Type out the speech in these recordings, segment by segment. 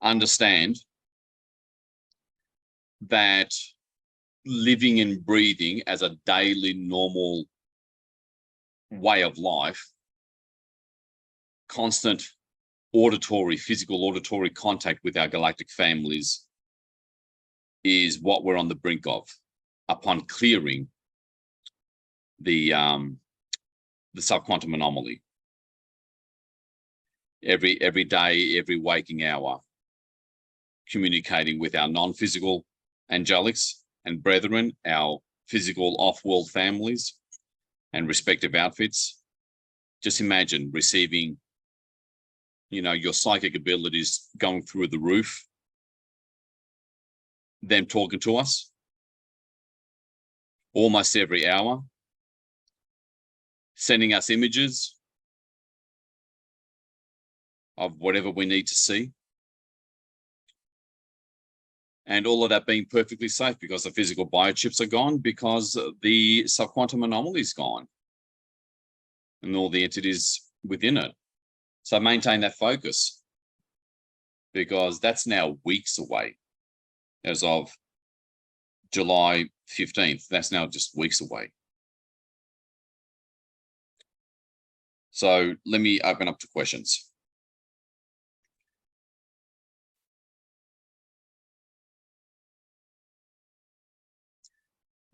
understand that living and breathing as a daily normal way of life, constant physical auditory contact with our galactic families is what we're on the brink of upon clearing the subquantum anomaly. Every day, every waking hour, communicating with our non-physical angelics and brethren, our physical off-world families and respective outfits. Just imagine receiving, your psychic abilities going through the roof, them talking to us almost every hour, sending us images of whatever we need to see. And all of that being perfectly safe because the physical biochips are gone, because the subquantum anomaly is gone and all the entities within it. So maintain that focus, because that's now weeks away. As of July 15th, that's now just weeks away. So let me open up to questions.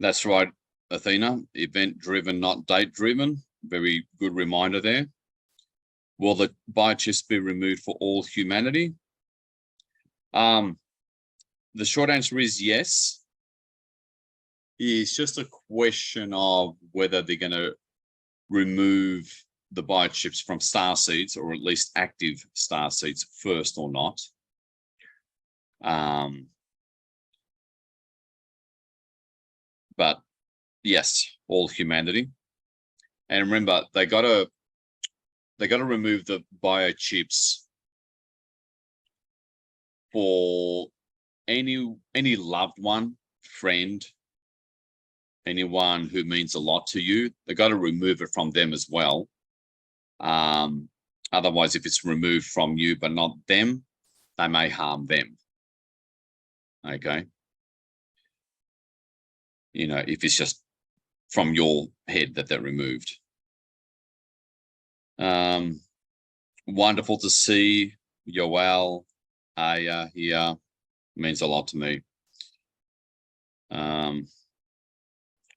That's right, Athena. Event-driven, not date-driven. Very good reminder there. Will the biochips be removed for all humanity? The short answer is yes. It's just a question of whether they're going to remove the biochips from star seeds, or at least active star seeds, first or not. But yes, all humanity. And remember, they got to remove the biochips for any loved one, friend, anyone who means a lot to you. They got to remove it from them as well. Otherwise, if it's removed from you but not them, they may harm them. Okay. If it's just from your head that they're removed. Wonderful to see Yoel, Aya here. Means a lot to me. Let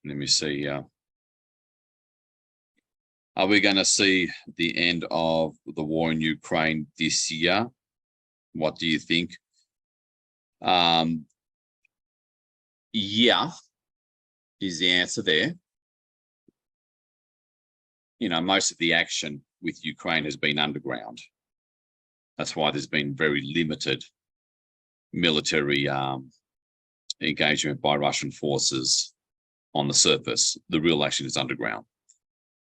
me see here. Are we going to see the end of the war in Ukraine this year? What do you think? Yeah, is the answer there. Most of the action with Ukraine has been underground. That's why there's been very limited military engagement by Russian forces on the surface. The real action is underground.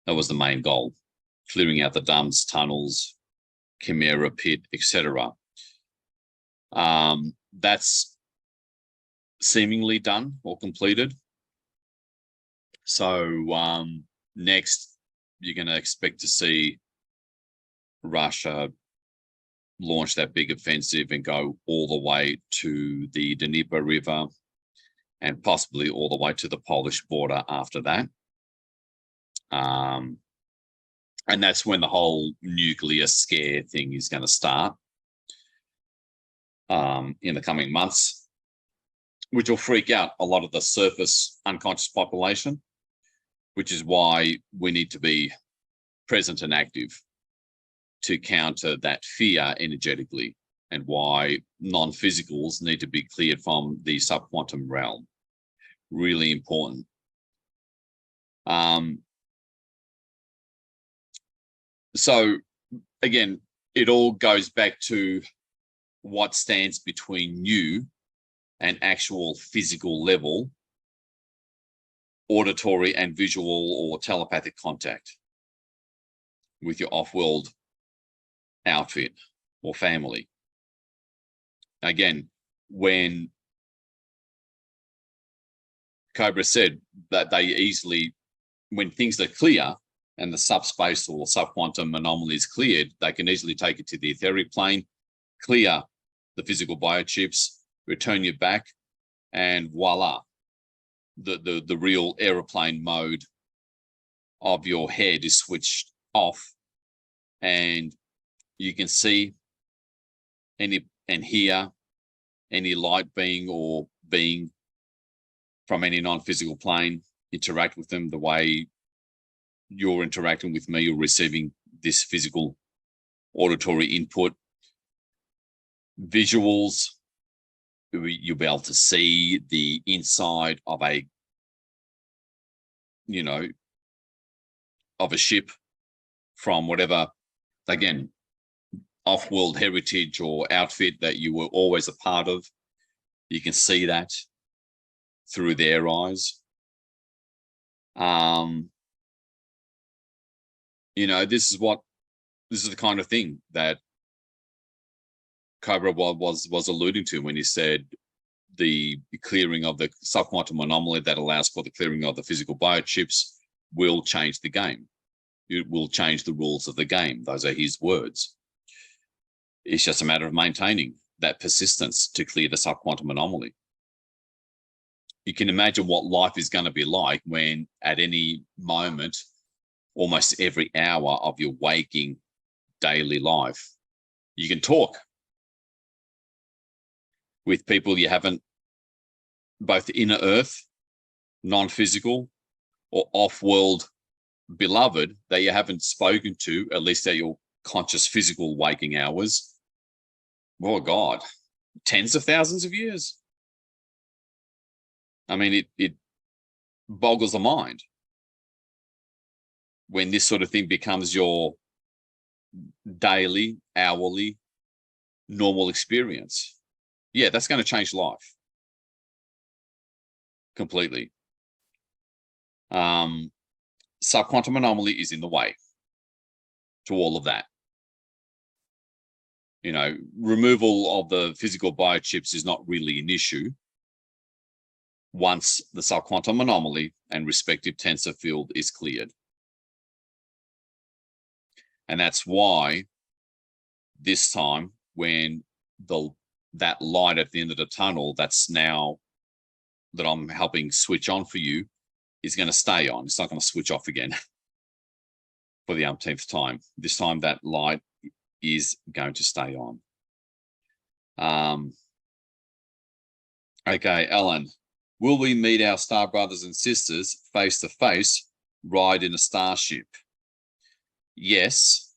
That was the main goal, clearing out the dumps, tunnels, Chimera pit, etc. That's seemingly done or completed. So next, you're going to expect to see Russia launch that big offensive and go all the way to the Dnieper River and possibly all the way to the Polish border after that. And that's when the whole nuclear scare thing is going to start in the coming months, which will freak out a lot of the surface unconscious population, which is why we need to be present and active to counter that fear energetically, and why non-physicals need to be cleared from the subquantum realm. Really important. So again, it all goes back to what stands between you and actual physical level, auditory and visual or telepathic contact with your off-world outfit or family. Again, when Cobra said that they easily, when things are clear and the subspace or subquantum anomaly is cleared, they can easily take it to the etheric plane, clear the physical biochips, return you back, and voila, the real aeroplane mode of your head is switched off, and you can see and hear any light being or being from any non-physical plane, interact with them the way you're interacting with me or receiving this physical auditory input. Visuals, you'll be able to see the inside of a, of a ship from whatever, again, off-world heritage or outfit that you were always a part of. You can see that through their eyes. This is the kind of thing that Cobra was alluding to when he said the clearing of the subquantum anomaly that allows for the clearing of the physical biochips will change the game. It will change the rules of the game. Those are his words. It's just a matter of maintaining that persistence to clear the subquantum anomaly. You can imagine what life is going to be like when at any moment, almost every hour of your waking daily life, you can talk with people you haven't, both inner earth, non-physical, or off-world beloved that you haven't spoken to, at least at your conscious physical waking hours. Oh God, tens of thousands of years. I mean, it boggles the mind when this sort of thing becomes your daily, hourly, normal experience. Yeah, that's going to change life completely. Subquantum anomaly is in the way to all of that. Removal of the physical biochips is not really an issue once the subquantum anomaly and respective tensor field is cleared. And that's why this time, when that light at the end of the tunnel that's now that I'm helping switch on for you is going to stay on. It's not going to switch off again for the umpteenth time. This time that light is going to stay on. Okay, Alan, will we meet our star brothers and sisters face to face, ride in a starship? Yes.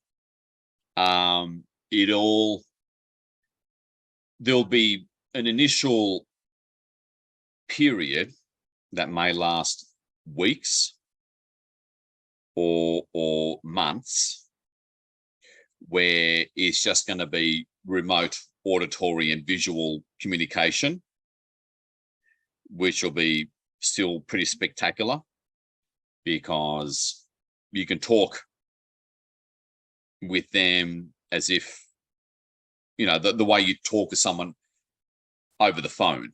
There'll be an initial period that may last weeks or months, where it's just going to be remote auditory and visual communication, which will be still pretty spectacular because you can talk with them as if, the way you talk to someone over the phone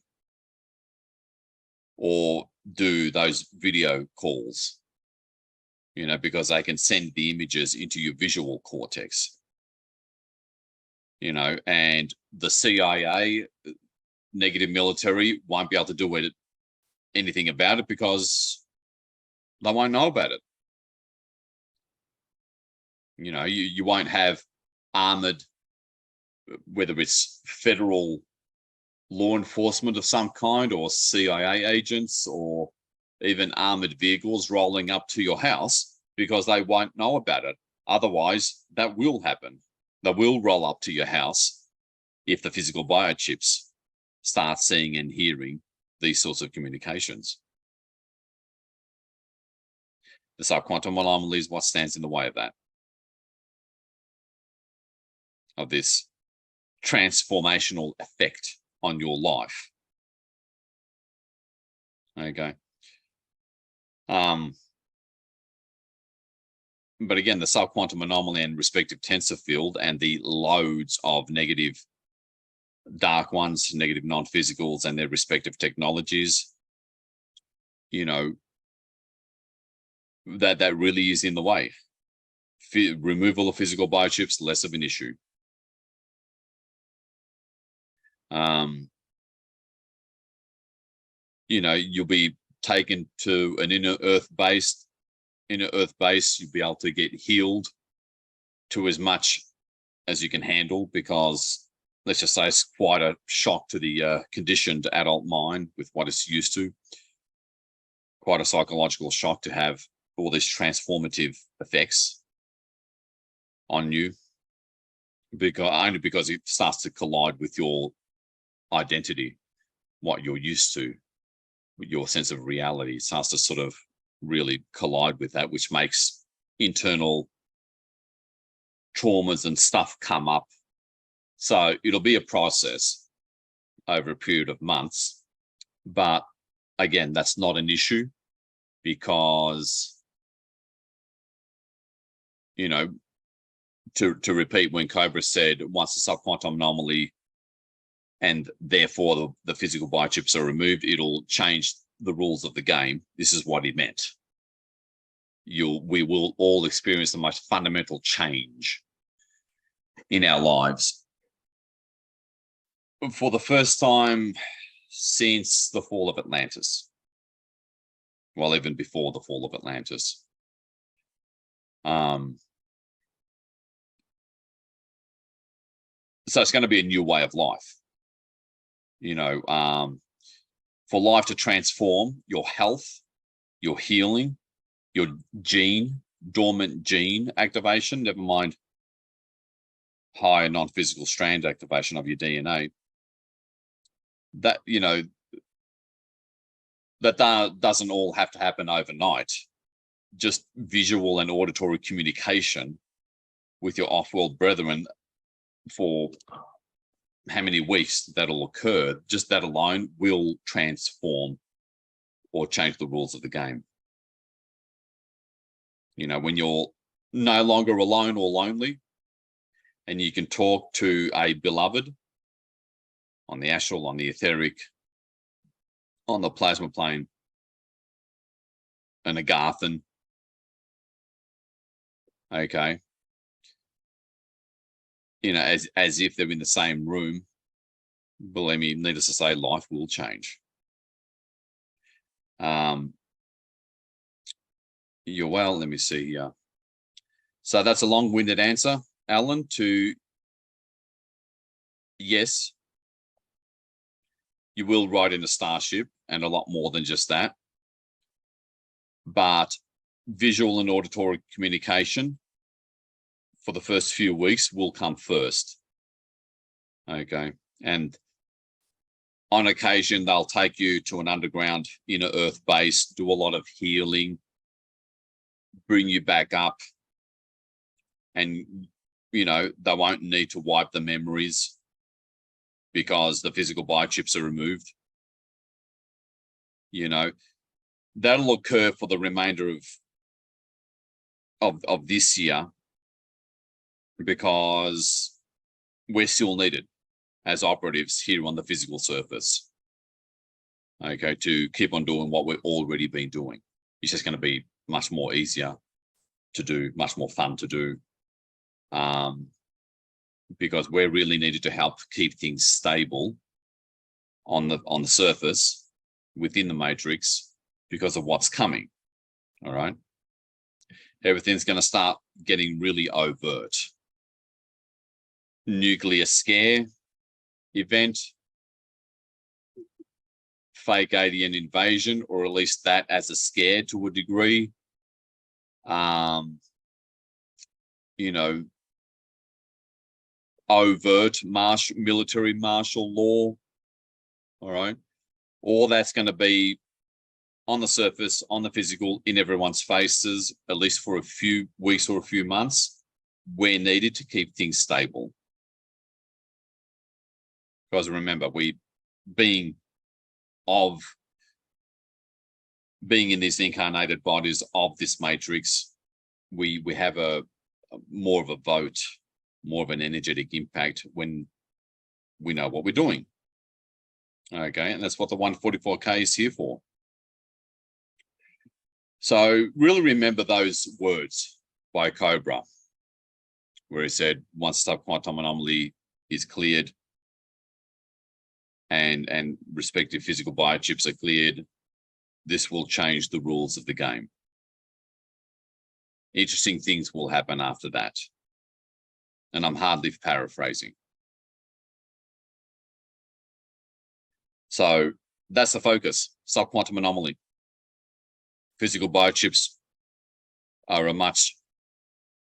or do those video calls, because they can send the images into your visual cortex. And the CIA, negative military, won't be able to do anything about it because they won't know about it. You won't have armored, whether it's federal law enforcement of some kind or CIA agents or even armored vehicles rolling up to your house, because they won't know about it. Otherwise, that will happen. They will roll up to your house if the physical biochips start seeing and hearing these sorts of communications. The subquantum anomaly is what stands in the way of that, of this transformational effect on your life. Okay. But again, the subquantum anomaly and respective tensor field and the loads of negative dark ones, negative non-physicals and their respective technologies, that really is in the way. Removal of physical biochips, less of an issue. You know, you'll be taken to an inner earth base. You'll be able to get healed to as much as you can handle, because let's just say it's quite a shock to the conditioned adult mind with what it's used to. Quite a psychological shock to have all these transformative effects on you, because it starts to collide with your identity, what you're used to, your sense of reality. It starts to sort of really collide with that, which makes internal traumas and stuff come up. So it'll be a process over a period of months. But again, that's not an issue, because, you know, to repeat, when Cobra said once the subquantum anomaly and therefore the physical biochips are removed, it'll change the rules of the game. This is what he meant. We will all experience the most fundamental change in our lives for the first time since the fall of Atlantis. Well, even before the fall of Atlantis. So it's going to be a new way of life. You know, for life to transform, your health, your healing, your dormant gene activation, never mind higher non-physical strand activation of your DNA, that, you know, that doesn't all have to happen overnight. Just visual and auditory communication with your off-world brethren for how many weeks that'll occur, just that alone will transform or change the rules of the game. You know, when you're no longer alone or lonely, and you can talk to a beloved on the astral, on the etheric, on the plasma plane, an Agarthan, okay, you know, as if they're in the same room, believe me, needless to say, life will change. You're well, let me see here. So that's a long-winded answer, Alan, to yes, you will ride in a starship, and a lot more than just that. But visual and auditory communication for the first few weeks will come first. Okay. And on occasion, they'll take you to an underground inner earth base, do a lot of healing, bring you back up. And, you know, they won't need to wipe the memories because the physical biochips are removed. You know, that'll occur for the remainder of this year, because we're still needed as operatives here on the physical surface, okay, to keep on doing what we've already been doing. It's just going to be much more easier to do, much more fun to do, because we're really needed to help keep things stable on the surface within the matrix because of what's coming. All right, everything's going to start getting really overt. Nuclear scare event, fake alien invasion, or at least that as a scare to a degree. You know, overt military martial law. All right, all that's going to be on the surface, on the physical, in everyone's faces, at least for a few weeks or a few months, where needed to keep things stable. Because remember, being in these incarnated bodies of this matrix, we have a more of a vote, more of an energetic impact when we know what we're doing. Okay, and that's what the 144K is here for. So really remember those words by Cobra, where he said, once subquantum anomaly is cleared, and respective physical biochips are cleared, this will change the rules of the game. Interesting things will happen after that. And I'm hardly paraphrasing. So that's the focus, subquantum anomaly. Physical biochips are a much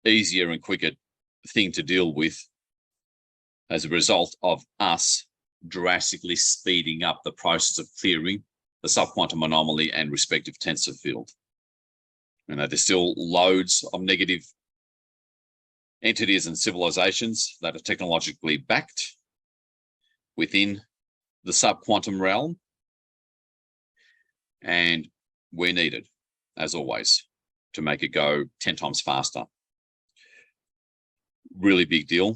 easier and quicker thing to deal with as a result of us drastically speeding up the process of clearing the subquantum anomaly and respective tensor field. You know, there's still loads of negative entities and civilizations that are technologically backed within the subquantum realm, and we're needed, as always, to make it go 10 times faster. Really big deal.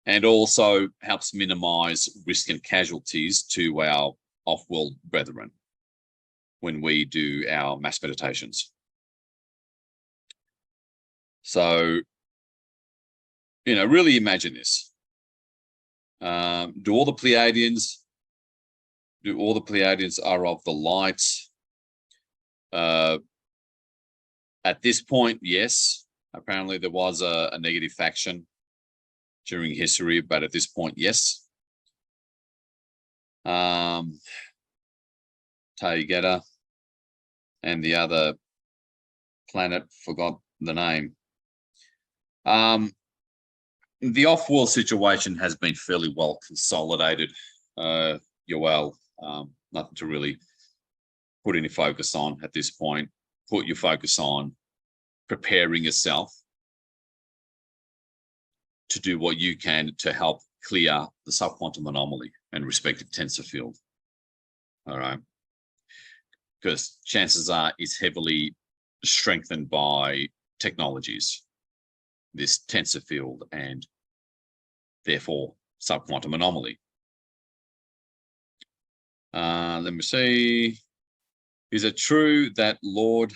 And also helps minimize risk and casualties to our off-world brethren when we do our mass meditations. So, you know, really imagine this. Do all the Pleiadians are of the light? At this point, yes. Apparently there was a negative faction during history, but at this point, yes. Taygeta and the other planet, forgot the name. The off-world situation has been fairly well consolidated, Yoel. Nothing to really put any focus on at this point. Put your focus on preparing yourself to do what you can to help clear the subquantum anomaly and respective tensor field. All right. Because chances are it's heavily strengthened by technologies, this tensor field and therefore subquantum anomaly. Let me see. Is it true that Lord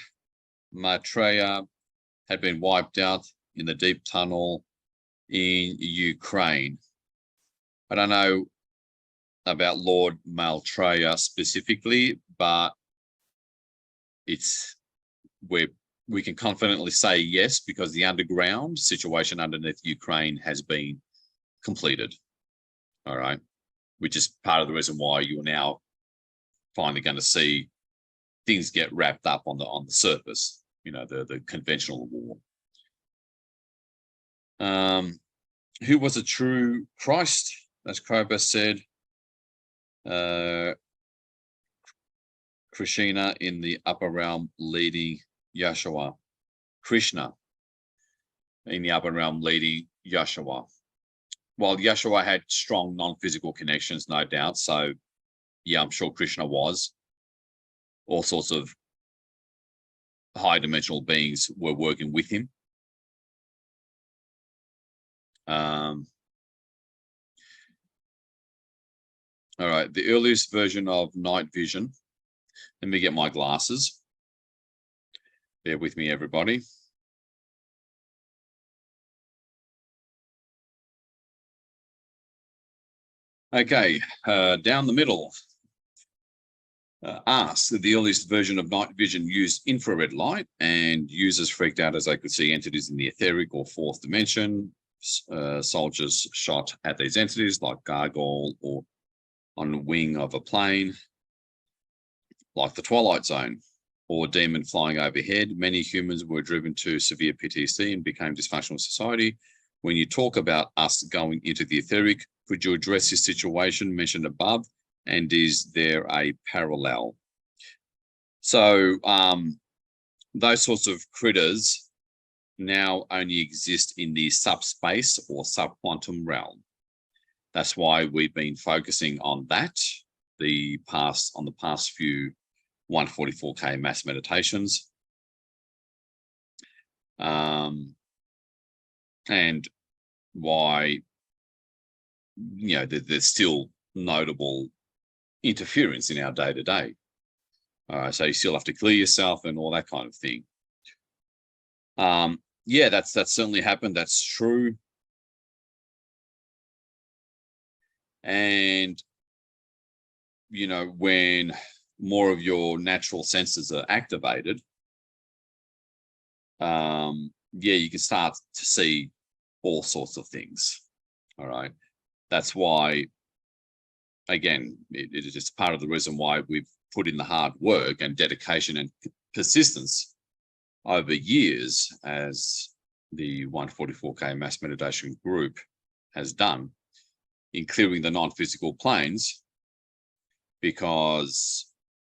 Maitreya had been wiped out in the deep tunnel in Ukraine? I don't know about Lord Maitreya specifically, but we can confidently say yes, because the underground situation underneath Ukraine has been completed. All right, which is part of the reason why you're now finally going to see things get wrapped up on the surface. You know, the conventional war. Who was a true Christ, as Krobus said? Krishna in the upper realm leading Yeshua. Krishna in the upper realm leading Yeshua. While Yeshua had strong non-physical connections, no doubt. So, yeah, I'm sure Krishna was. All sorts of high dimensional beings were working with him. All right, the earliest version of night vision. Let me get my glasses. Bear with me, everybody. Okay, down the middle. Asked, the earliest version of night vision used infrared light, and users freaked out as they could see entities in the etheric or fourth dimension. Soldiers shot at these entities like gargoyle or on the wing of a plane, like the Twilight Zone, or demon flying overhead. Many humans were driven to severe PTSD and became dysfunctional society. When you talk about us going into the etheric, could you address this situation mentioned above? And is there a parallel? So those sorts of critters now only exist in the subspace or subquantum realm. That's why we've been focusing on that the past few 144K mass meditations. And why, you know, there's still notable interference in our day-to-day. So you still have to clear yourself and all that kind of thing. Yeah, that's certainly happened. That's true. And you know, when more of your natural senses are activated, yeah, you can start to see all sorts of things. All right. That's why, again, it is just part of the reason why we've put in the hard work and dedication and persistence over years, as the 144K mass meditation group has done, in clearing the non-physical planes. Because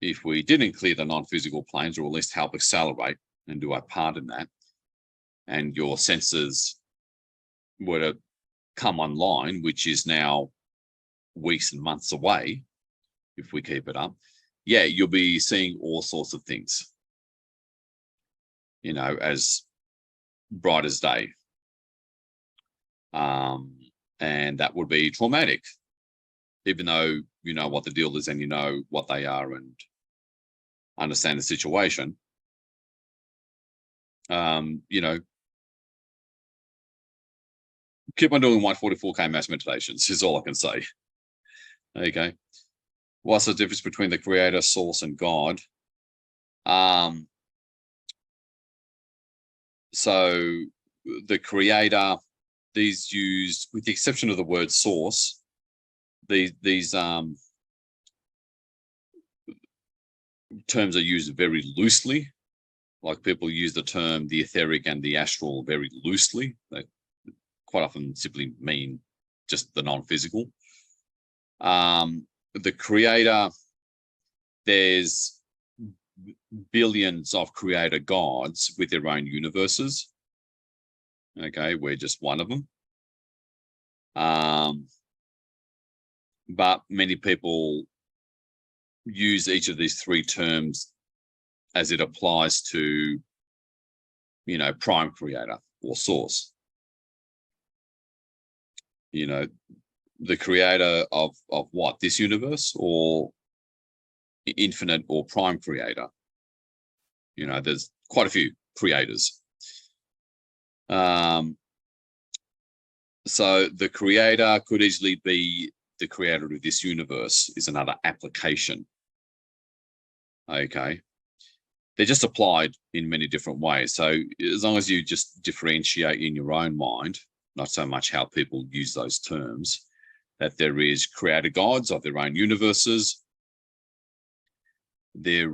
if we didn't clear the non-physical planes, or at least help accelerate and do our part in that, and your senses were to come online, which is now weeks and months away, if we keep it up, yeah, you'll be seeing all sorts of things, you know, as bright as day. And that would be traumatic, even though you know what the deal is and you know what they are and understand the situation. You know, keep on doing 144K mass meditations is all I can say. Okay. What's the difference between the creator, source, and God? So the creator, these used, with the exception of the word source, these terms are used very loosely. Like people use the term the etheric and the astral very loosely. They quite often simply mean just the non-physical. The creator, there's billions of creator gods with their own universes. Okay, we're just one of them. But many people use each of these three terms as it applies to, you know, prime creator or source. You know, the creator of what? This universe, or infinite or prime creator? You know, there's quite a few creators. So the creator could easily be the creator of this universe, is another application. Okay. They're just applied in many different ways. So as long as you just differentiate in your own mind, not so much how people use those terms, that there is creator gods of their own universes. There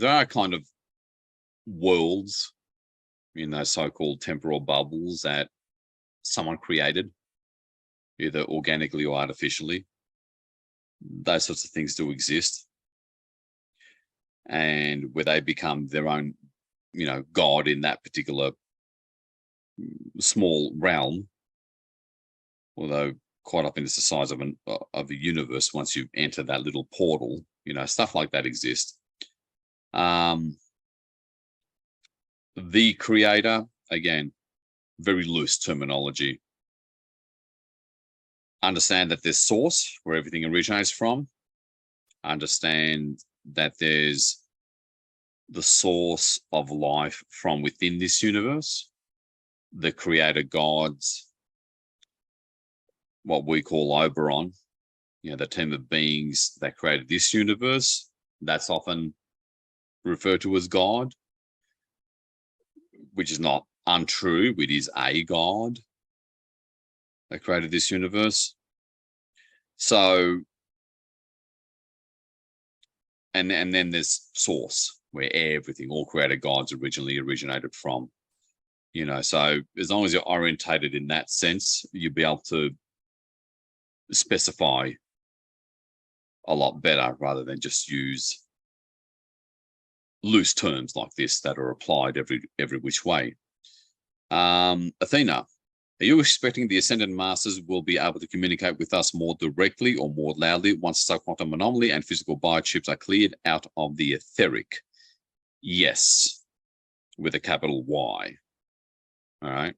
are kind of worlds in those so-called temporal bubbles that someone created, either organically or artificially. Those sorts of things do exist. And where they become their own, you know, god in that particular small realm, although quite often it's the size of a universe once you enter that little portal, you know, stuff like that exists. The creator, again, very loose terminology. Understand that there's source, where everything originates from. Understand that there's the source of life from within this universe, the creator gods, what we call Oberon, you know, the team of beings that created this universe. That's often referred to as God, which is not untrue. It is a God that created this universe. So, and then there's source, where everything, all creator gods originally originated from. You know, so as long as you're orientated in that sense, you'll be able to specify a lot better rather than just use loose terms like this that are applied every which way. Athena, are you expecting the Ascended Masters will be able to communicate with us more directly or more loudly once subquantum anomaly and physical biochips are cleared out of the etheric? Yes, with a capital Y. All right.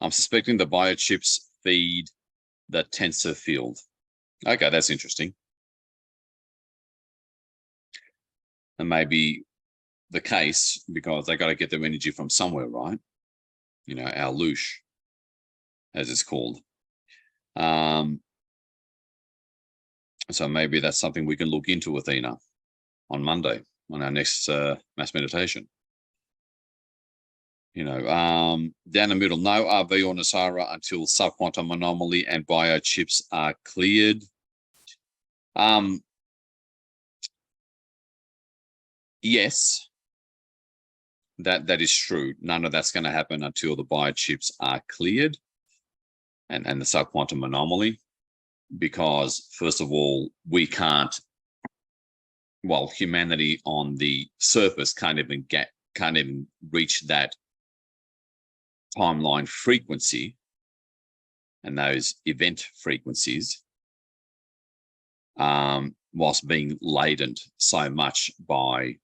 I'm suspecting the biochips feed the tensor field. Okay, that's interesting. And maybe the case, because they got to get their energy from somewhere, right? You know, our loosh, as it's called. So maybe that's something we can look into, Athena, on Monday on our next mass meditation. Down the middle, no RV or Nasara until subquantum anomaly and biochips are cleared. Yes, that is true. None of that's going to happen until the biochips are cleared and the subquantum anomaly, because first of all, we can't, well, humanity on the surface can't even reach that timeline frequency and those event frequencies, whilst being laden so much by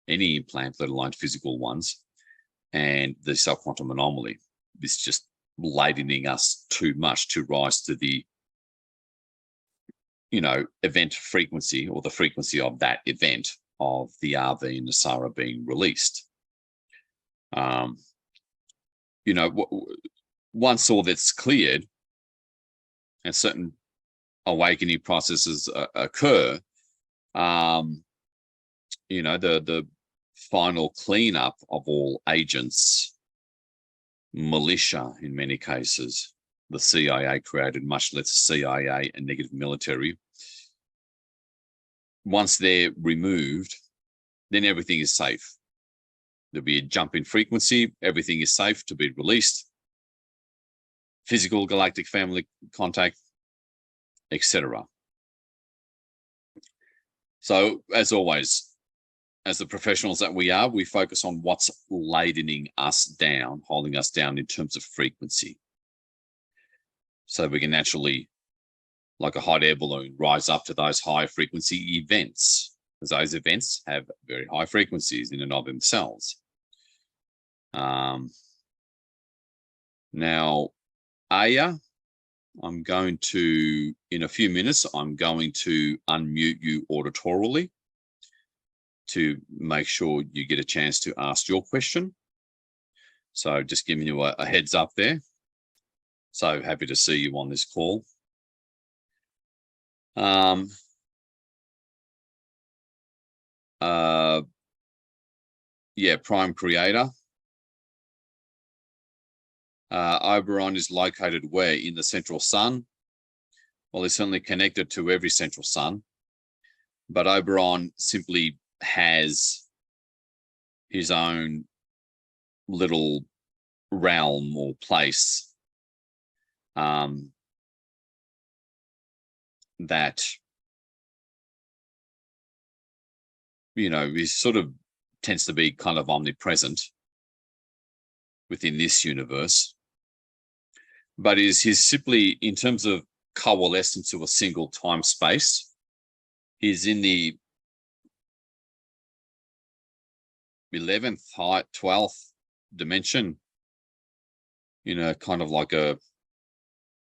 any implant, let alone physical ones, and the subquantum anomaly. This just ladening us too much to rise to the, event frequency or the frequency of that event of the RV and the Nasara being released. Once all that's cleared and certain awakening processes occur, the final cleanup of all agents, militia in many cases, the CIA created, much less CIA and negative military. Once they're removed, then everything is safe. There'll be a jump in frequency. Everything is safe to be released. Physical galactic family contact, etc. So, as always, as the professionals that we are, we focus on what's ladening us down, holding us down in terms of frequency. So we can naturally, like a hot air balloon, rise up to those high frequency events, because those events have very high frequencies in and of themselves. Now, Aya, I'm going to, in a few minutes, I'm going to unmute you auditorily to make sure you get a chance to ask your question. So just giving you a heads up there. So happy to see you on this call. Prime Creator. Oberon is located where? In the central sun? Well, it's certainly connected to every central sun, but Oberon simply has his own little realm or place that, he sort of tends to be kind of omnipresent within this universe, but he's simply, in terms of coalescence to a single time space, he's in the 11th, 12th dimension, kind of like a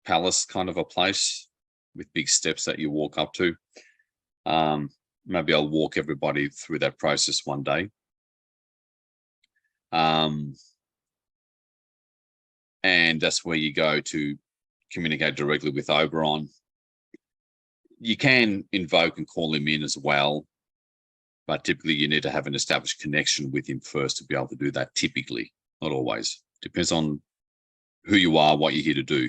palace kind of a place with big steps that you walk up to. Maybe I'll walk everybody through that process one day. And that's where you go to communicate directly with Oberon. You can invoke and call him in as well, but typically you need to have an established connection with him first to be able to do that. Typically, not always. Depends on who you are, what you're here to do.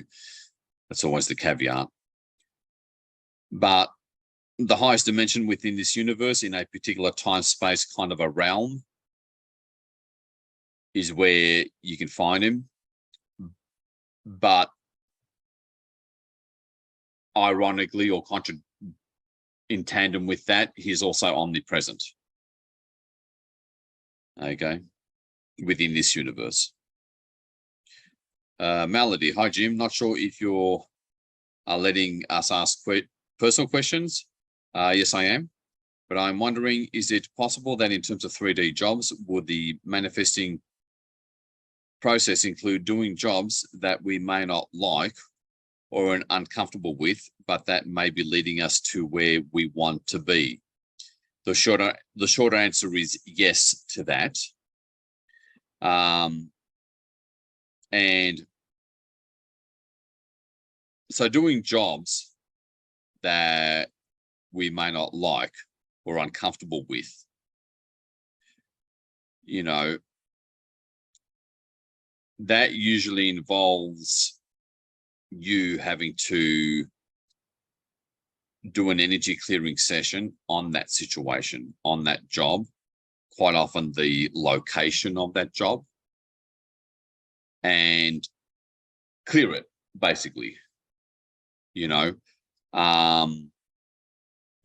That's always the caveat. But the highest dimension within this universe, in a particular time space kind of a realm, is where you can find him. But ironically, or in tandem with that, he's also omnipresent. Okay, within this universe. Melody, hi Jim. Not sure if you're letting us ask personal questions. Yes, I am. But I'm wondering, is it possible that in terms of 3D jobs, would the manifesting process include doing jobs that we may not like or are uncomfortable with, but that may be leading us to where we want to be? The short answer is yes to that. And so doing jobs that we may not like or uncomfortable with. You know, that usually involves you having to do an energy clearing session on that situation, on that job, quite often the location of that job, and clear it, basically. You know,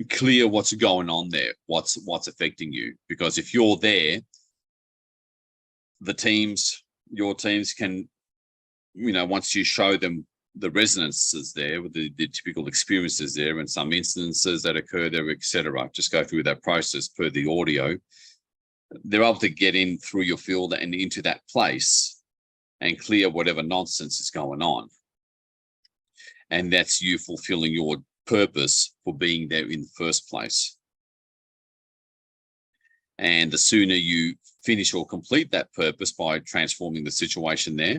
clear what's going on there, what's affecting you. Because if you're there, your teams can, once you show them the resonances there, with the typical experiences there, and some instances that occur there, etc., just go through that process per the audio. They're able to get in through your field and into that place and clear whatever nonsense is going on. And that's you fulfilling your purpose for being there in the first place. And the sooner you finish or complete that purpose by transforming the situation there,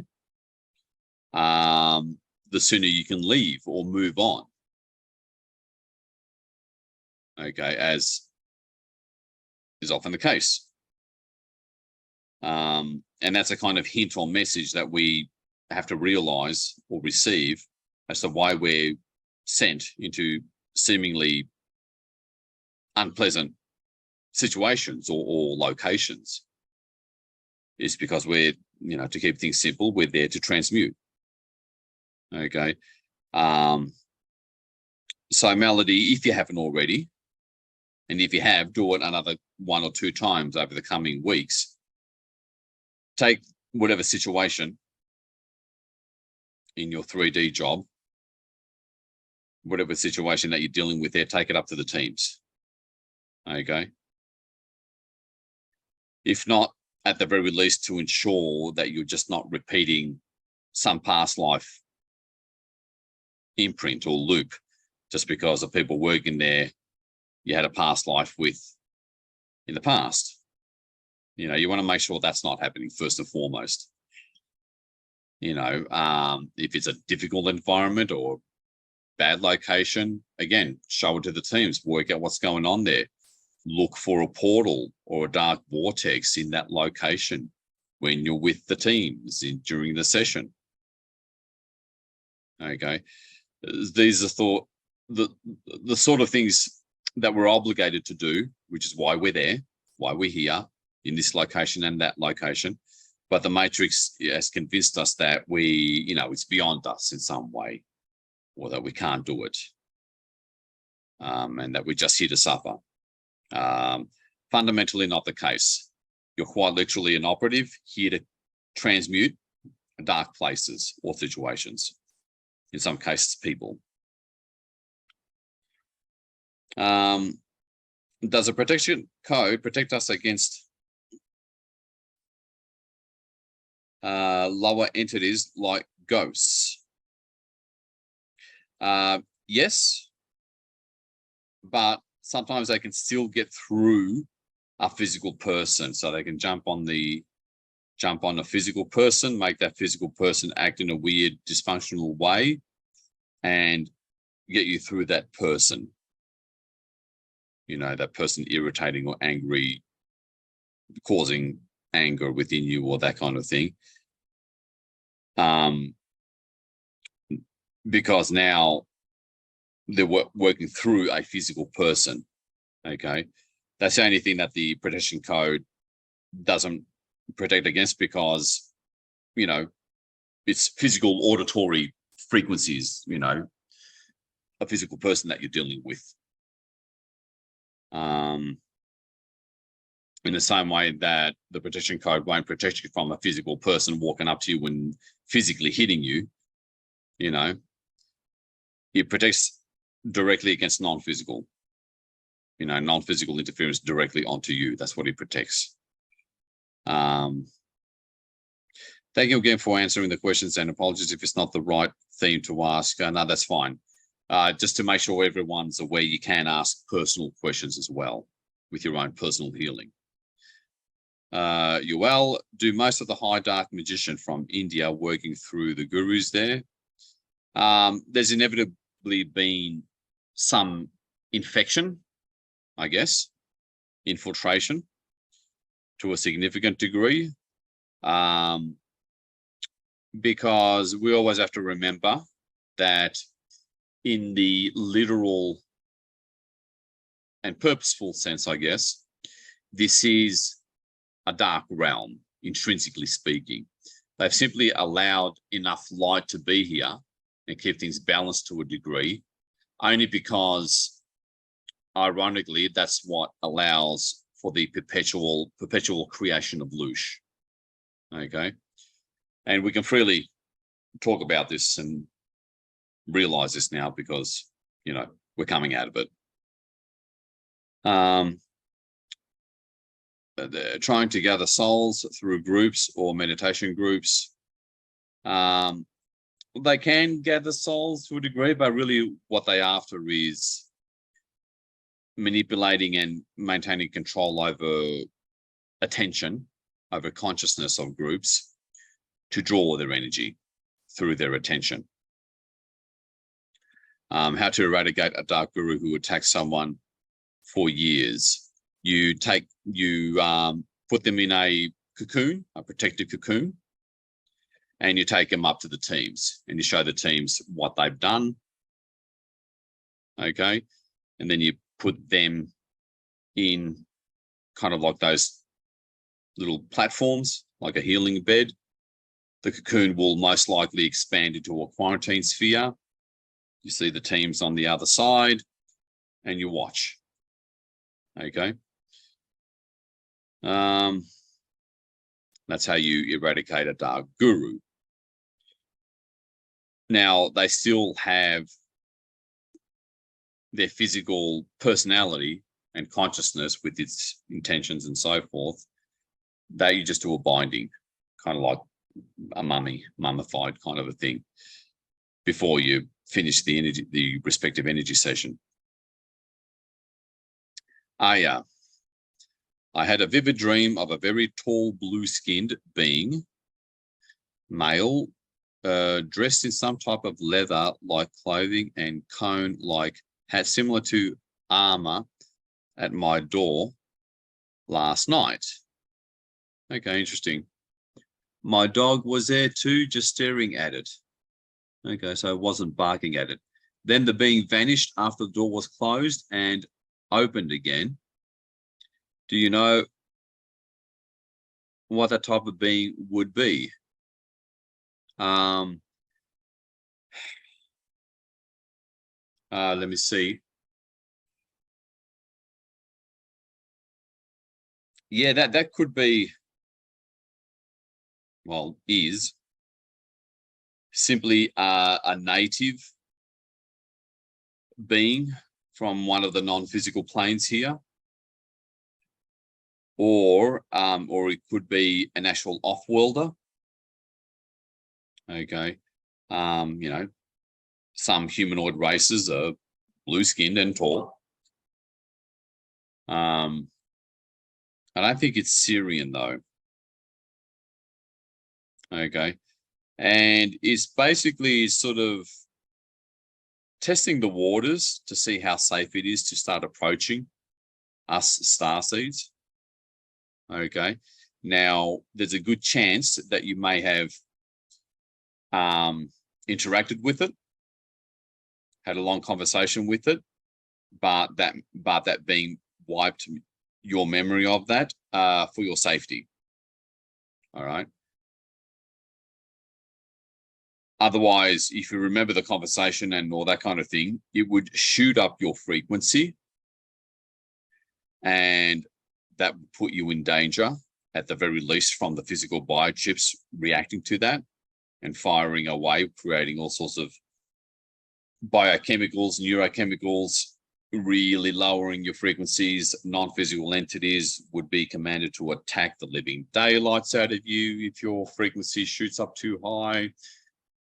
the sooner you can leave or move on. Okay, as is often the case. And that's a kind of hint or message that we have to realize or receive as to why we're sent into seemingly unpleasant situations or locations. Is because we're, to keep things simple, we're there to transmute. Okay. So Melody, if you haven't already, and if you have, do it another 1 or 2 times over the coming weeks. Take whatever situation in your 3D job, whatever situation that you're dealing with there, take it up to the teams. Okay. If not, at the very least, to ensure that you're just not repeating some past life imprint or loop just because of people working there you had a past life with in the past. You want to make sure that's not happening first and foremost. If it's a difficult environment or bad location, again, show it to the teams, work out what's going on there. Look for a portal or a dark vortex in that location when you're with the teams during the session. Okay. These are the sort of things that we're obligated to do, which is why we're there, why we're here in this location and that location. But the Matrix has convinced us that it's beyond us in some way, or that we can't do it, and that we're just here to suffer. Fundamentally not the case. You're quite literally an operative here to transmute dark places or situations, in some cases people. Does a protection code protect us against lower entities like ghosts? Yes, but sometimes they can still get through a physical person, so they can jump on a physical person, make that physical person act in a weird, dysfunctional way, and get you through that person. That person irritating or angry, causing anger within you or that kind of thing. Because now they're working through a physical person. Okay. That's the only thing that the protection code doesn't protect against, because, it's physical auditory frequencies, a physical person that you're dealing with. In the same way that the protection code won't protect you from a physical person walking up to you and physically hitting you, it protects directly against non-physical, non-physical interference directly onto you. That's what it protects. Thank you again for answering the questions, and apologies if it's not the right theme to ask. No, that's fine. Just to make sure everyone's aware, you can ask personal questions as well with your own personal healing. Yoel, do most of the high dark magician from India working through the gurus there? There's inevitably been some infection, I guess, infiltration to a significant degree, because we always have to remember that in the literal and purposeful sense, I guess, this is a dark realm, intrinsically speaking. They've simply allowed enough light to be here and keep things balanced to a degree, only because, ironically, that's what allows for the perpetual creation of loosh. Okay, and we can freely talk about this and realize this now because, you know, we're coming out of it. They're trying to gather souls through groups or meditation groups. They can gather souls to a degree, but really what they're after is manipulating and maintaining control over attention, over consciousness of groups to draw their energy through their attention. How to eradicate a dark guru who attacks someone for years. You put them in a cocoon, a protective cocoon, and you take them up to the teams and you show the teams what they've done. Okay. And then you put them in kind of like those little platforms, like a healing bed. The cocoon will most likely expand into a quarantine sphere. You see the teams on the other side and you watch. Okay. That's how you eradicate a dark guru. Now, they still have their physical personality and consciousness with its intentions and so forth. That you just do a binding, kind of like a mummified kind of a thing, before you finish the respective energy session. I had a vivid dream of a very tall, blue-skinned being, male, dressed in some type of leather-like clothing and cone-like hat, similar to armor, at my door last night. Okay, interesting. My dog was there too, just staring at it. Okay, so it wasn't barking at it. Then the being vanished after the door was closed and opened again. Do you know what that type of being would be? Let me see. Yeah, that could be, well, is simply a native being from one of the non-physical planes here, or it could be an actual off-worlder. Okay, you know, some humanoid races are blue-skinned and tall. I don't think it's Syrian though. Okay, and it's basically sort of testing the waters to see how safe it is to start approaching us starseeds. Okay, now there's a good chance that you may have interacted with it, had a long conversation with it, but that being wiped your memory of that for your safety. All right. Otherwise, if you remember the conversation and all that kind of thing, it would shoot up your frequency, and that would put you in danger, at the very least, from the physical biochips reacting to that and firing away, creating all sorts of biochemicals, neurochemicals, really lowering your frequencies. Non-physical entities would be commanded to attack the living daylights out of you if your frequency shoots up too high.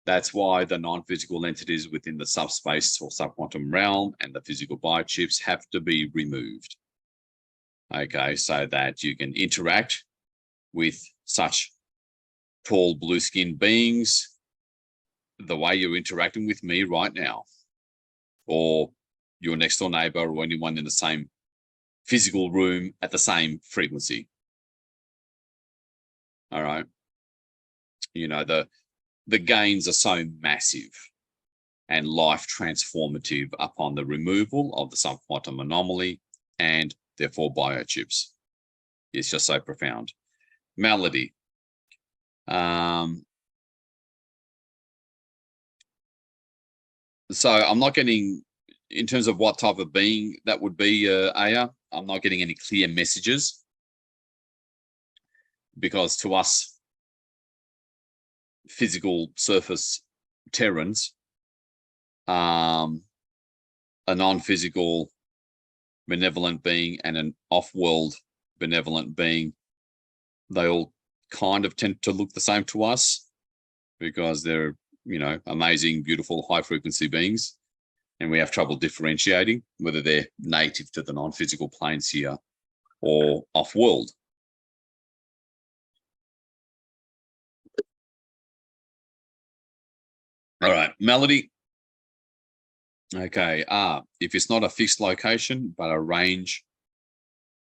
That's why the non-physical entities within the subspace or subquantum realm and the physical biochips have to be removed. Okay, so that you can interact with such tall blue-skinned beings the way you're interacting with me right now, or your next door neighbor or anyone in the same physical room at the same frequency. All right. You know, the gains are so massive and life transformative upon the removal of the subquantum anomaly and therefore biochips. It's just so profound. Malady. So I'm not getting, in terms of what type of being that would be, Aya, I'm not getting any clear messages, because to us physical surface Terrans, a non-physical benevolent being and an off-world benevolent being, they all kind of tend to look the same to us, because they're, you know, amazing, beautiful, high-frequency beings, and we have trouble differentiating whether they're native to the non-physical planes here or off-world. All right, Melody. Okay, if it's not a fixed location, but a range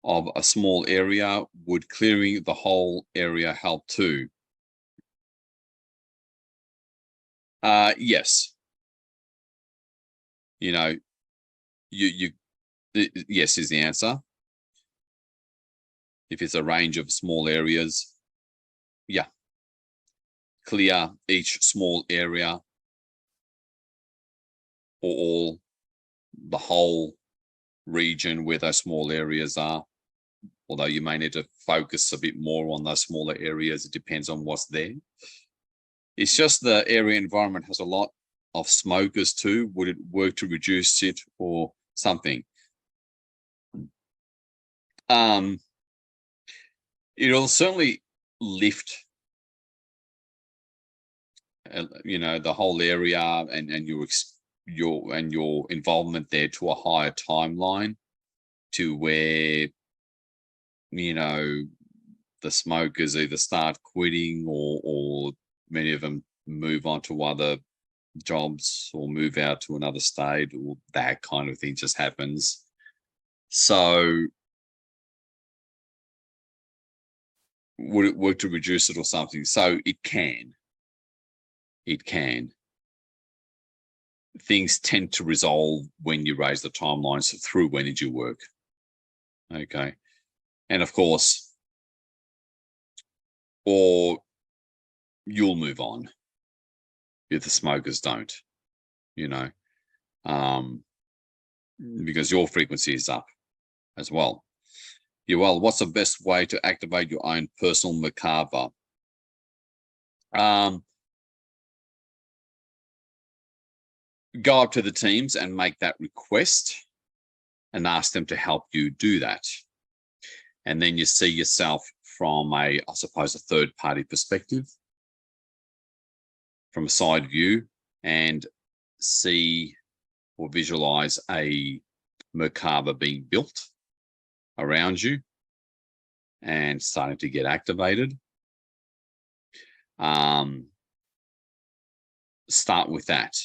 of a small area, would clearing the whole area help too? Yes. You know, yes is the answer. If it's a range of small areas, yeah. Clear each small area or all, the whole region where those small areas are. Although you may need to focus a bit more on those smaller areas. It depends on what's there. It's just the area environment has a lot of smokers too. Would it work to reduce it or something? It'll certainly lift, you know, the whole area and your involvement there to a higher timeline, to where, you know, the smokers either start quitting or many of them move on to other jobs or move out to another state, or that kind of thing just happens. So would it work to reduce it or something? So it can. Things tend to resolve when you raise the timelines through energy work. Okay. And of course, or you'll move on if the smokers don't, you know, because your frequency is up as well. Yeah, well, what's the best way to activate your own personal Merkaba? Go up to the teams and make that request and ask them to help you do that. And then you see yourself from I suppose, a third-party perspective, from a side view, and see or visualize a Merkaba being built around you and starting to get activated. Start with that.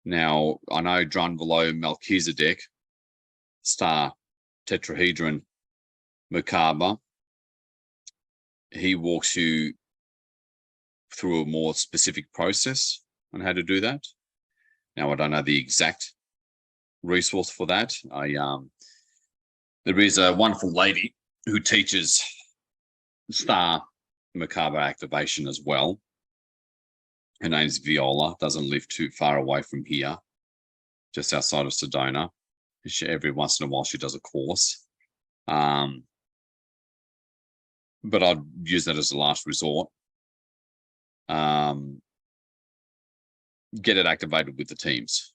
Now, I know Drunvalo Melchizedek, star tetrahedron Merkaba, he walks you through a more specific process on how to do that. Now, I don't know the exact resource for that. There is a wonderful lady who teaches star Merkaba activation as well. Her name's Viola, doesn't live too far away from here, just outside of Sedona. Every once in a while she does a course. But I'd use that as a last resort. Get it activated with the teams.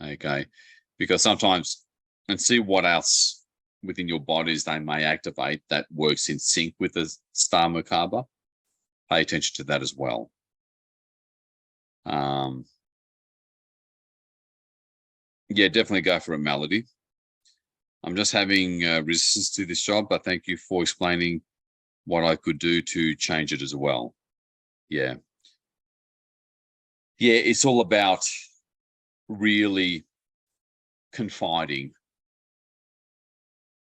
Okay. Because sometimes, and see what else within your bodies they may activate that works in sync with the star Merkaba. Pay attention to that as well. Yeah, definitely go for a melody. I'm just having resistance to this job, but thank you for explaining what I could do to change it as well. Yeah. Yeah, it's all about really confiding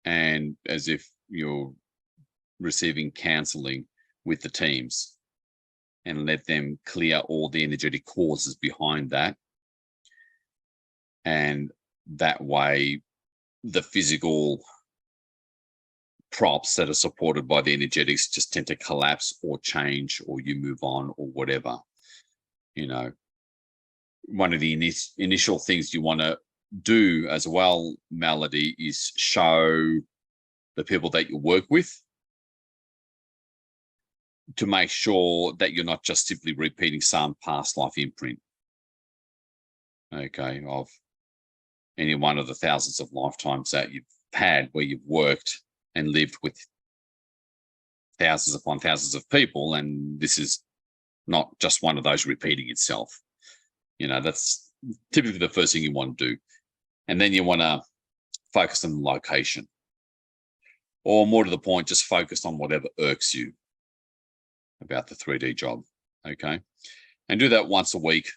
and as if you're receiving counseling with the teams, and let them clear all the energetic causes behind that. And that way, the physical props that are supported by the energetics just tend to collapse or change, or you move on or whatever. One of the initial things you want to do as well, Melody, is show the people that you work with to make sure that you're not just simply repeating some past life imprint, okay, of any one of the thousands of lifetimes that you've had where you've worked and lived with thousands upon thousands of people. And this is not just one of those repeating itself. That's typically the first thing you want to do. And then you want to focus on the location, or more to the point, just focus on whatever irks you about the 3D job, okay? And do that once a week,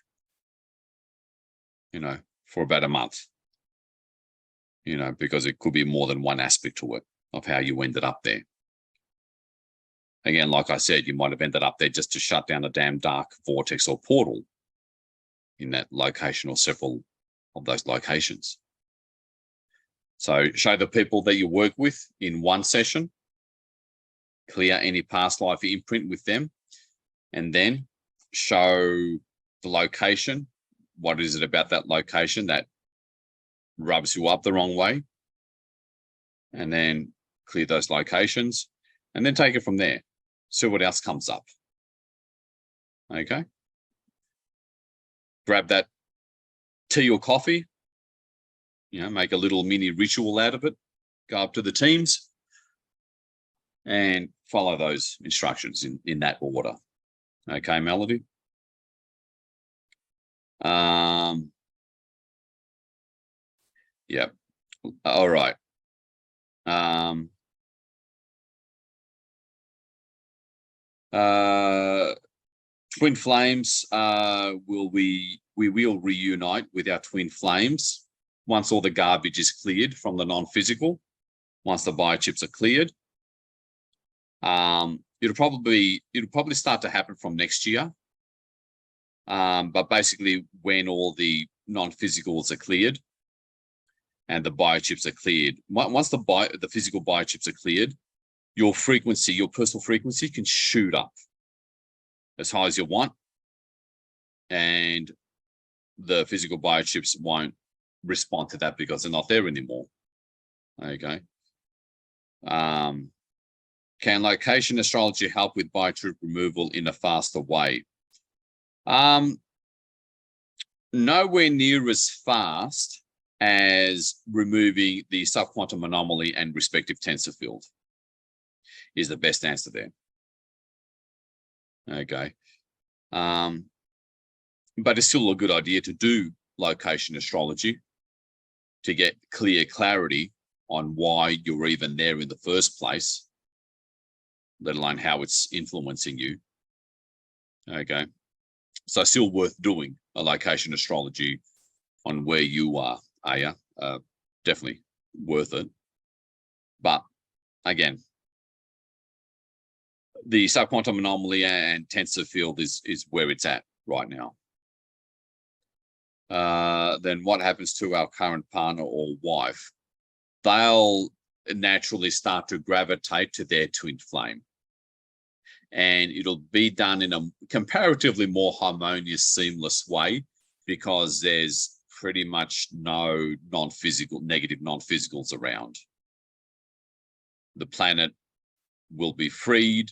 for about a month, because it could be more than one aspect to it of how you ended up there. Again, like I said, you might have ended up there just to shut down a damn dark vortex or portal in that location or several of those locations. So show the people that you work with in one session, clear any past life imprint with them, and then show the location. What is it about that location that rubs you up the wrong way? And then clear those locations, and then take it from there. See what else comes up. Okay? Grab that tea or coffee, make a little mini ritual out of it, go up to the teams and follow those instructions in that order. Okay, Melody? Yeah. All right. Twin flames, we will reunite with our twin flames once all the garbage is cleared from the non-physical, once the biochips are cleared. It'll probably start to happen from next year. But basically when all the non-physicals are cleared and the biochips are cleared, once the physical biochips are cleared, your frequency, your personal frequency can shoot up as high as you want, and the physical biochips won't respond to that because they're not there anymore. Okay. Can location astrology help with biochip removal in a faster way? Nowhere near as fast as removing the subquantum anomaly and respective tensor field is the best answer there. Okay. But it's still a good idea to do location astrology to get clear clarity on why you're even there in the first place, let alone how it's influencing you. Okay. So still worth doing a location astrology on where you are, Aya. Definitely worth it. But again, the subquantum anomaly and tensor field is where it's at right now. Then what happens to our current partner or wife? They'll naturally start to gravitate to their twin flame. And it'll be done in a comparatively more harmonious, seamless way because there's pretty much no negative non-physicals around. The planet will be freed,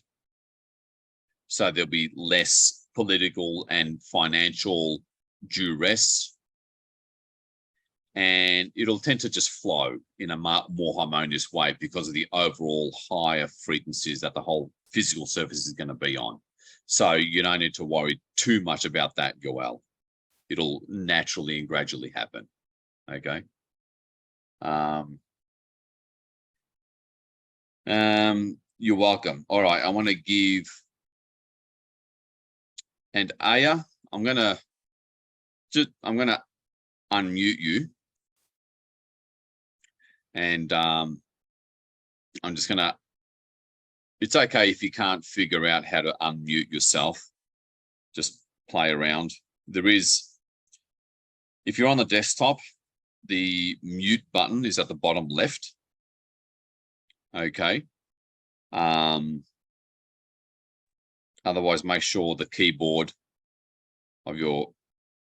so there'll be less political and financial duress, and it'll tend to just flow in a more harmonious way because of the overall higher frequencies that the whole physical surface is going to be on. So you don't need to worry too much about that, Yoel. It'll naturally and gradually happen. Okay. You're welcome. All right, I want to give, and Aya, I'm gonna unmute you And I'm just going to, it's okay if you can't figure out how to unmute yourself. Just play around. There is, if you're on the desktop, the mute button is at the bottom left. Okay. Otherwise, make sure the keyboard of your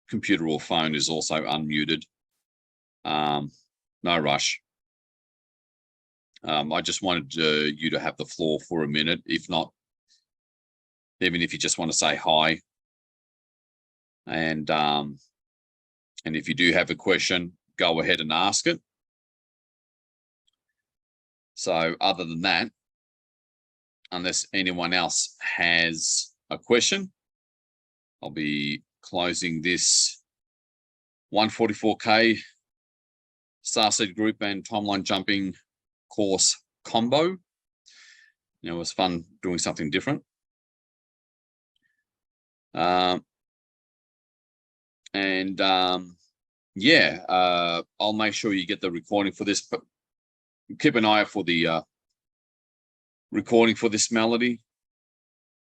computer or phone is also unmuted. No rush. I just wanted you to have the floor for a minute. If not, even if you just want to say hi. And if you do have a question, go ahead and ask it. So other than that, unless anyone else has a question, I'll be closing this 144K Starseed Group and Timeline Jumping course combo. It was fun doing something different. Yeah, I'll make sure you get the recording for this, but keep an eye out for the recording for this melody,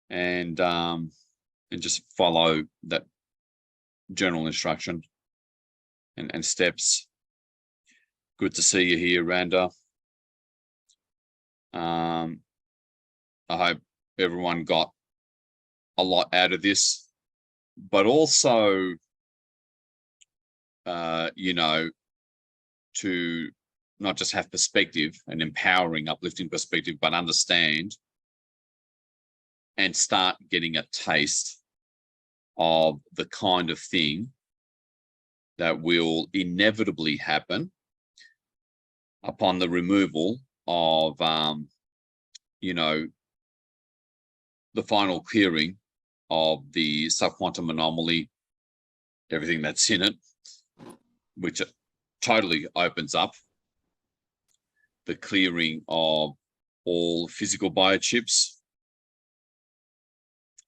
and just follow that general instruction and steps. Good to see you here, Randa. I hope everyone got a lot out of this, but also, you know, to not just have perspective, an empowering, uplifting perspective, but understand and start getting a taste of the kind of thing that will inevitably happen upon the removal of, you know, the final clearing of the subquantum anomaly, everything that's in it, which totally opens up the clearing of all physical biochips,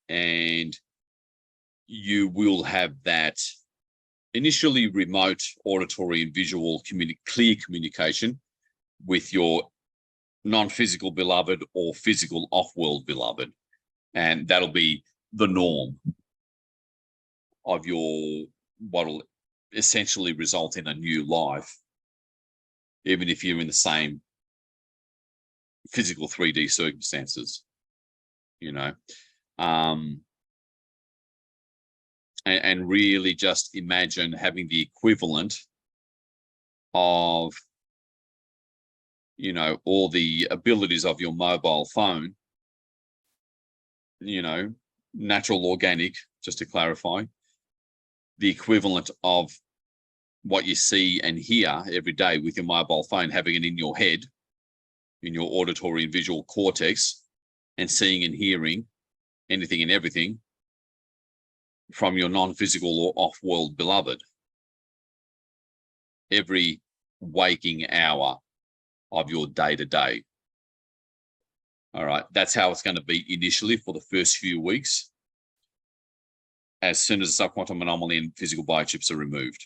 and you will have that initially remote auditory and visual clear communication with your non-physical beloved or physical off-world beloved. And that'll be the norm of your, what will essentially result in a new life, even if you're in the same physical 3D circumstances, you know. And really just imagine having the equivalent of, you know, all the abilities of your mobile phone, you know, natural, organic, just to clarify, the equivalent of what you see and hear every day with your mobile phone, having it in your head, in your auditory and visual cortex, and seeing and hearing anything and everything from your non-physical or off-world beloved every waking hour of your day-to-day. All right, that's how it's going to be initially for the first few weeks, as soon as the subquantum anomaly and physical biochips are removed.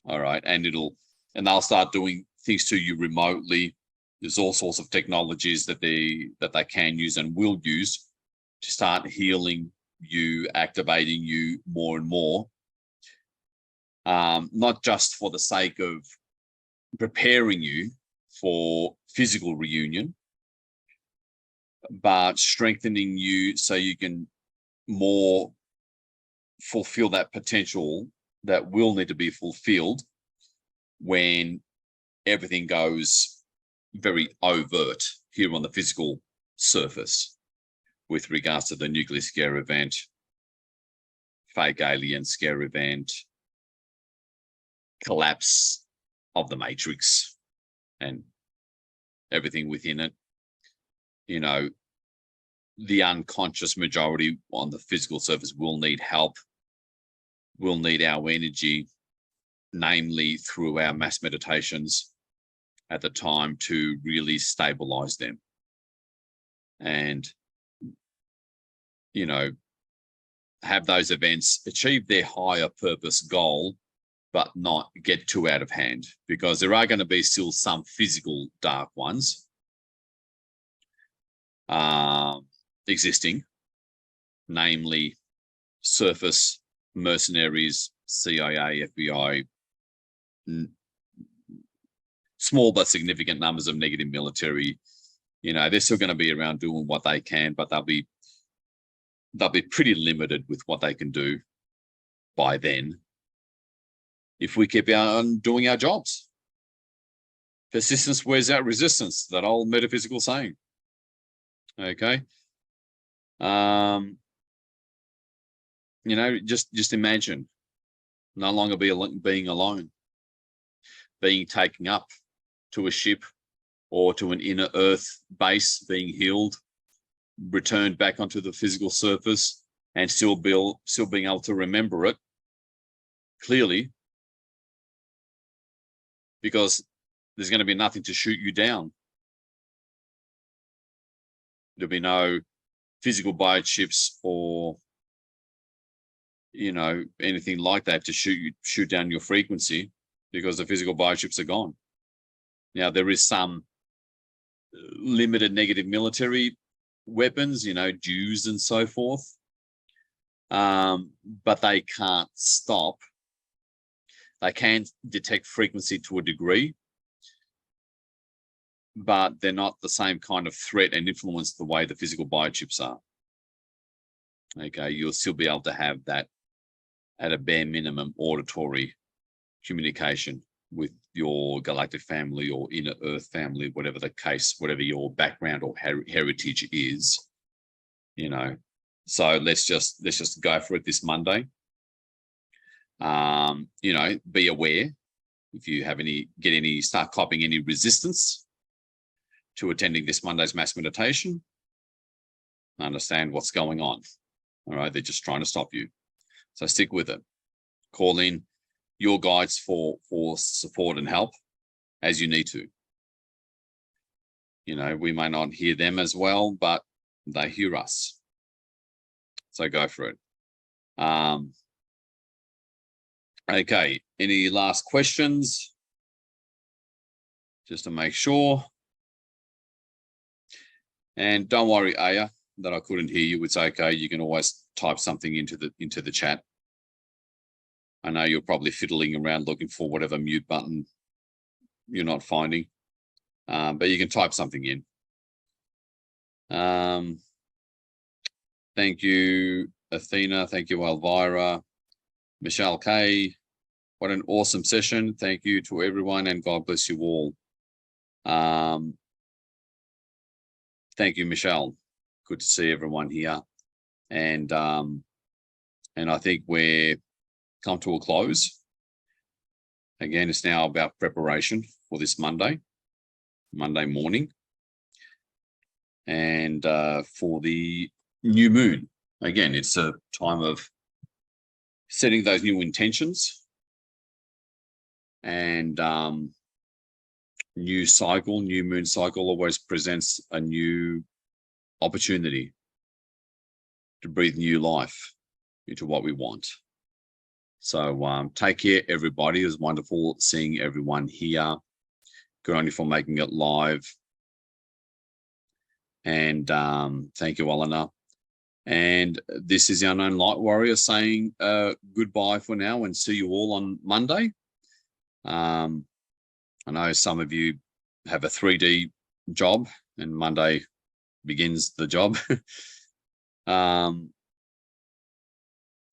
All right, and they'll start doing things to you remotely. There's all sorts of technologies that they can use and will use to start healing you, activating you more and more. Not just for the sake of preparing you for physical reunion, but strengthening you so you can more fulfill that potential that will need to be fulfilled when everything goes very overt here on the physical surface with regards to the nuclear scare event, fake alien scare event, collapse of the matrix and everything within it. You know, the unconscious majority on the physical surface will need help, will need our energy, namely through our mass meditations at the time, to really stabilize them. And, you know, have those events achieve their higher purpose goal but not get too out of hand, because there are going to be still some physical dark ones existing, namely surface mercenaries, CIA, FBI, small but significant numbers of negative military. You know, they're still going to be around doing what they can, but they'll be pretty limited with what they can do by then if we keep on doing our jobs. Persistence wears out resistance, that old metaphysical saying. Okay. You know, just imagine no longer being alone, being taken up to a ship or to an inner earth base, being healed, returned back onto the physical surface, and still being able to remember it clearly, because there's going to be nothing to shoot you down. There'll be no physical biochips or, you know, anything like that to shoot down your frequency, because the physical biochips are gone. Now, there is some limited negative military weapons, you know, Jews and so forth, but they can't stop. They can detect frequency to a degree, but they're not the same kind of threat and influence the way the physical biochips are. Okay, you'll still be able to have that at a bare minimum auditory communication with your galactic family or inner earth family, whatever the case, whatever your background or heritage is, you know. So let's just go for it this Monday. You know, be aware if you have start copying any resistance to attending this Monday's mass meditation. Understand what's going on. All right, they're just trying to stop you. So stick with it. Call in your guides for support and help as you need to. You know, we may not hear them as well, but they hear us. So go for it. Okay, any last questions? Just to make sure. And don't worry, Aya, that I couldn't hear you. It's okay. You can always type something into the chat. I know you're probably fiddling around looking for whatever mute button you're not finding, but you can type something in. Thank you, Athena. Thank you, Elvira. Michelle K. What an awesome session. Thank you to everyone, and God bless you all. Thank you, Michelle. Good to see everyone here. And I think we're come to a close. Again, it's now about preparation for this Monday morning, and for the new moon. Again, it's a time of setting those new intentions, and new moon cycle always presents a new opportunity to breathe new life into what we want. So take care, everybody. It was wonderful seeing everyone here. Good on you for making it live. And thank you, Eleanor. And this is the Unknown Light Warrior saying goodbye for now, and see you all on Monday. I know some of you have a 3D job, and Monday begins the job.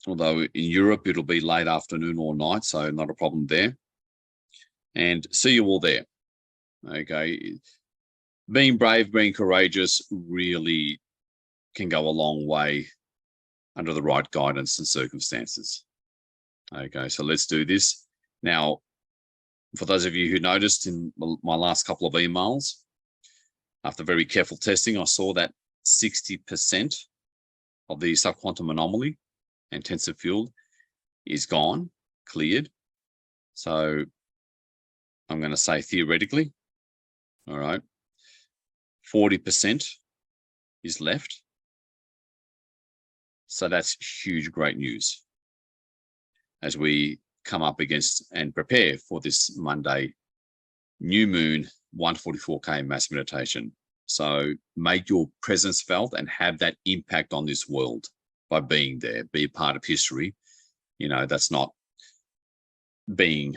Although in Europe, it'll be late afternoon or night, so not a problem there. And see you all there. Okay. Being brave, being courageous really can go a long way under the right guidance and circumstances. Okay, so let's do this. Now, for those of you who noticed in my last couple of emails, after very careful testing, I saw that 60% of the subquantum anomaly intensive field is gone, cleared. So I'm going to say theoretically, all right, 40% is left. So that's huge, great news as we come up against and prepare for this Monday new moon 144K mass meditation. So make your presence felt and have that impact on this world by being there, be a part of history. You know, that's not being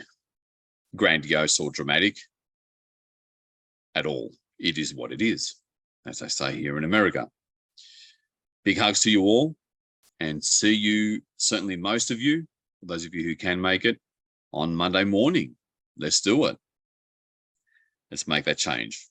grandiose or dramatic at all. It is what it is, as I say here in America. Big hugs to you all, and see you, certainly most of you, those of you who can make it, on Monday morning. Let's do it. Let's make that change.